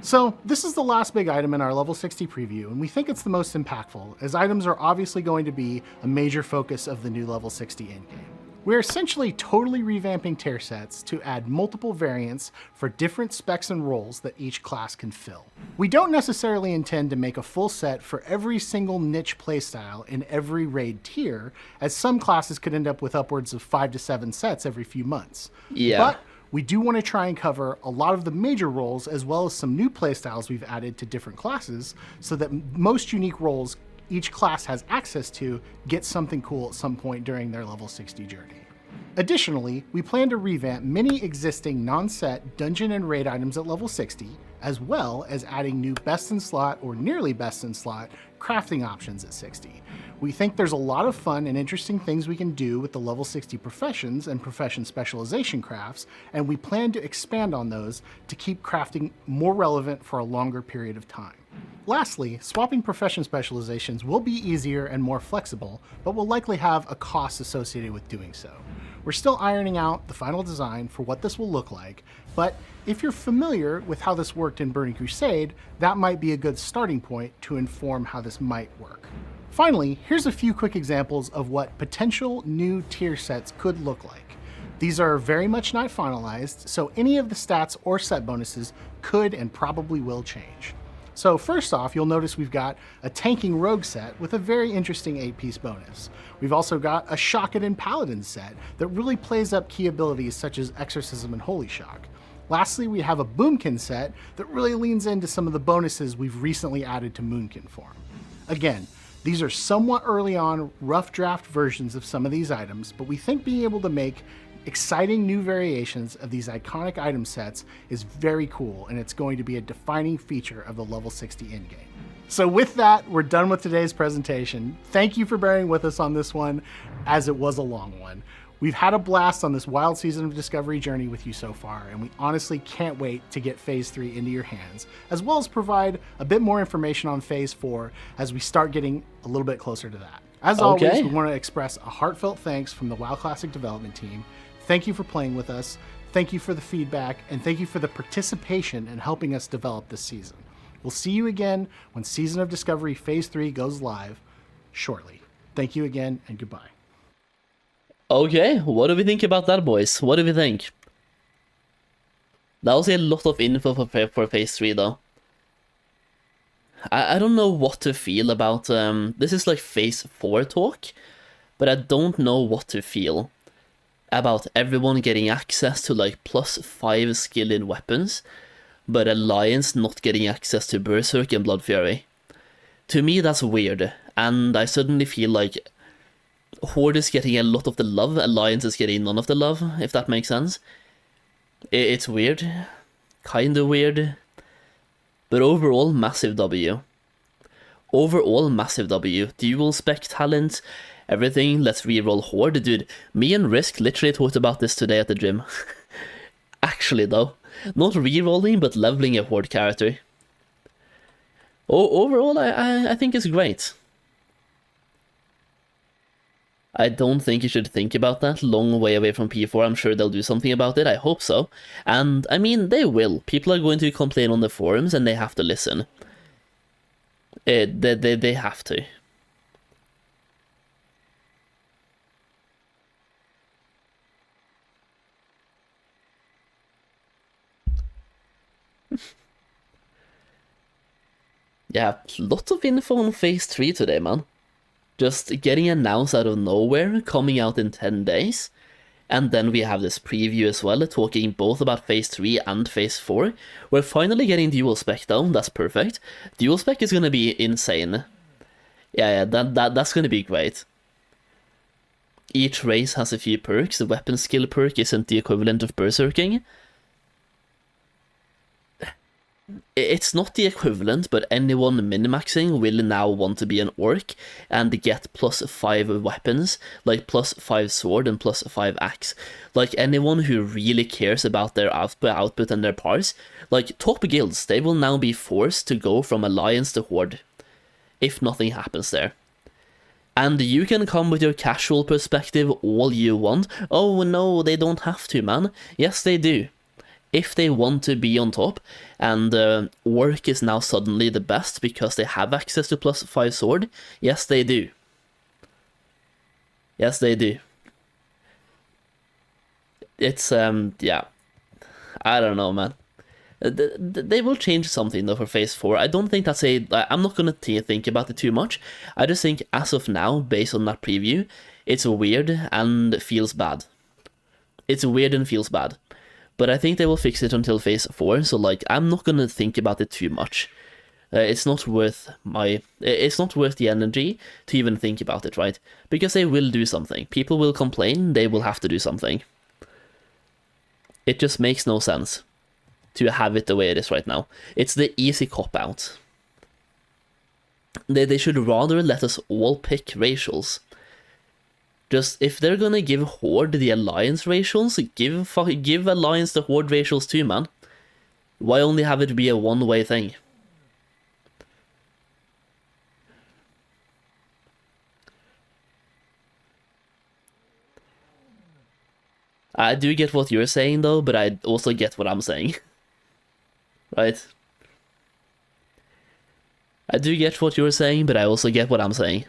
So this is the last big item in our level 60 preview, and we think it's the most impactful, as items are obviously going to be a major focus of the new level 60 endgame. We're essentially totally revamping tier sets to add multiple variants for different specs and roles that each class can fill. We don't necessarily intend to make a full set for every single niche playstyle in every raid tier, as some classes could end up with upwards of 5 to 7 sets every few months.
Yeah.
But we do want to try and cover a lot of the major roles as well as some new playstyles we've added to different classes, so that most unique roles each class has access to get something cool at some point during their level 60 journey. Additionally, we plan to revamp many existing non-set dungeon and raid items at level 60, as well as adding new best in slot or nearly best in slot crafting options at 60. We think there's a lot of fun and interesting things we can do with the level 60 professions and profession specialization crafts, and we plan to expand on those to keep crafting more relevant for a longer period of time. Lastly, swapping profession specializations will be easier and more flexible, but will likely have a cost associated with doing so. We're still ironing out the final design for what this will look like, but if you're familiar with how this worked in Burning Crusade, that might be a good starting point to inform how this might work. Finally, here's a few quick examples of what potential new tier sets could look like. These are very much not finalized, so any of the stats or set bonuses could and probably will change. So first off, you'll notice we've got a tanking rogue set with a very interesting 8-piece bonus. We've also got a Shockedin Paladin set that really plays up key abilities such as Exorcism and Holy Shock. Lastly, we have a Boomkin set that really leans into some of the bonuses we've recently added to Moonkin form. Again, these are somewhat early on, rough draft versions of some of these items, but we think being able to make exciting new variations of these iconic item sets is very cool, and it's going to be a defining feature of the level 60 endgame. So with that, we're done with today's presentation. Thank you for bearing with us on this one, as it was a long one. We've had a blast on this wild season of Discovery journey with you so far, and we honestly can't wait to get Phase 3 into your hands, as well as provide a bit more information on Phase 4 as we start getting a little bit closer to that. As always, we want to express a heartfelt thanks from the WoW Classic development team. Thank you for playing with us, thank you for the feedback, and thank you for the participation in helping us develop this season. We'll see you again when Season of Discovery Phase 3 goes live shortly. Thank you again, and goodbye.
Okay, what do we think about that, boys? What do we think? That was a lot of info for Phase 3, though. I don't know what to feel about, this is like Phase 4 talk, but I don't know what to feel about everyone getting access to like +5 skill in weapons, but Alliance not getting access to Berserk and Blood Fury. To me, that's weird, and I suddenly feel like Horde is getting a lot of the love, Alliance is getting none of the love, if that makes sense. It's weird, kinda weird, but overall, massive W. Overall, massive W. Dual Spec talent, everything. Let's reroll Horde. Dude, me and Risk literally talked about this today at the gym. Actually, though. Not rerolling, but leveling a Horde character. Overall, I think it's great. I don't think you should think about that. Long way away from P4, I'm sure they'll do something about it. I hope so. And, I mean, they will. People are going to complain on the forums, and they have to listen. They have to. Yeah, lots of info on Phase 3 today, man. just getting announced out of nowhere, coming out in 10 days. And then we have this preview as well, talking both about Phase 3 and Phase 4. We're finally getting Dual Spec down, that's perfect. Dual Spec is gonna be insane. Yeah, that's gonna be great. Each race has a few perks. The weapon skill perk isn't the equivalent of berserking. It's not the equivalent, but anyone minimaxing will now want to be an orc and get +5 weapons, like +5 sword and +5 axe. Like anyone who really cares about their output and their parts, like top guilds, they will now be forced to go from alliance to horde, if nothing happens there. And you can come with your casual perspective all you want. Oh no, they don't have to, man. Yes, they do. If they want to be on top, and orc is now suddenly the best because they have access to +5 sword, yes they do. Yes they do. It's, yeah. I don't know, man. They will change something though for Phase 4. I don't think that's I'm not gonna think about it too much. I just think as of now, based on that preview, it's weird and feels bad. It's weird and feels bad. But I think they will fix it until Phase 4, so like, I'm not gonna think about it too much. It's not worth the energy to even think about it, right? Because they will do something. People will complain, they will have to do something. It just makes no sense to have it the way it is right now. It's the easy cop-out. They should rather let us all pick racials. Just, if they're gonna give Horde the Alliance racials, give Alliance the Horde racials too, man. Why only have it be a one-way thing? I do get what you're saying though, but I also get what I'm saying. Right? I do get what you're saying, but I also get what I'm saying.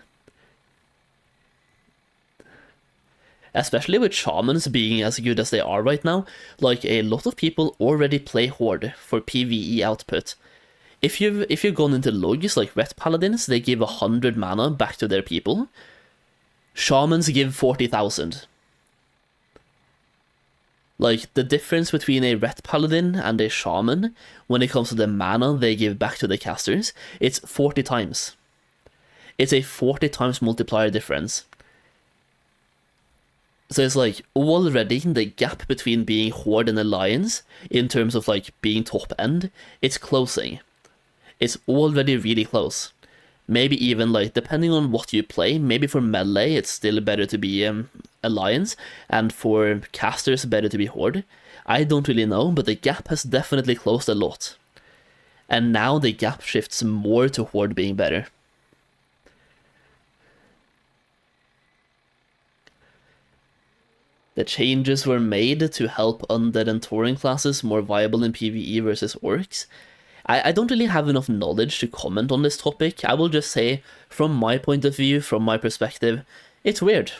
Especially with shamans being as good as they are right now, like a lot of people already play Horde for PvE output. If you've gone into logs like Ret Paladins, they give 100 mana back to their people. Shamans give 40,000. Like, the difference between a Ret Paladin and a Shaman, when it comes to the mana they give back to the casters, it's 40 times. It's a 40 times multiplier difference. So it's like, already the gap between being Horde and Alliance, in terms of like being top end, it's closing. It's already really close. Maybe even like, depending on what you play, maybe for melee it's still better to be Alliance, and for casters better to be Horde. I don't really know, but the gap has definitely closed a lot. And now the gap shifts more to Horde being better. The changes were made to help undead and Tauren classes more viable in PvE versus orcs. I don't really have enough knowledge to comment on this topic. I will just say, from my point of view, from my perspective, it's weird.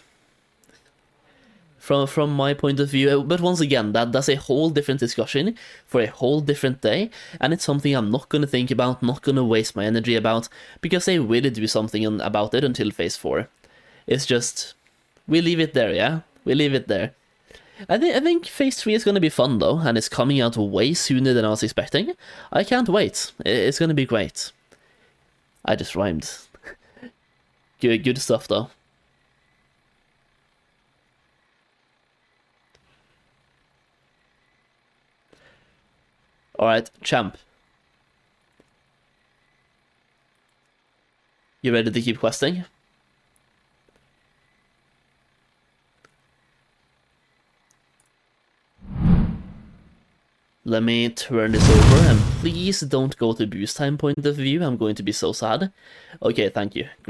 From my point of view, but once again, that's a whole different discussion for a whole different day, and it's something I'm not going to think about, not going to waste my energy about, because they will do something about it until Phase 4. It's just, we leave it there, yeah? We leave it there. I think Phase 3 is going to be fun though, and it's coming out way sooner than I was expecting. I can't wait. It's going to be great. I just rhymed. Good stuff though. Alright, champ. You ready to keep questing? Let me turn this over, and please don't go to boost time point of view. I'm going to be so sad. Okay, thank you. Great.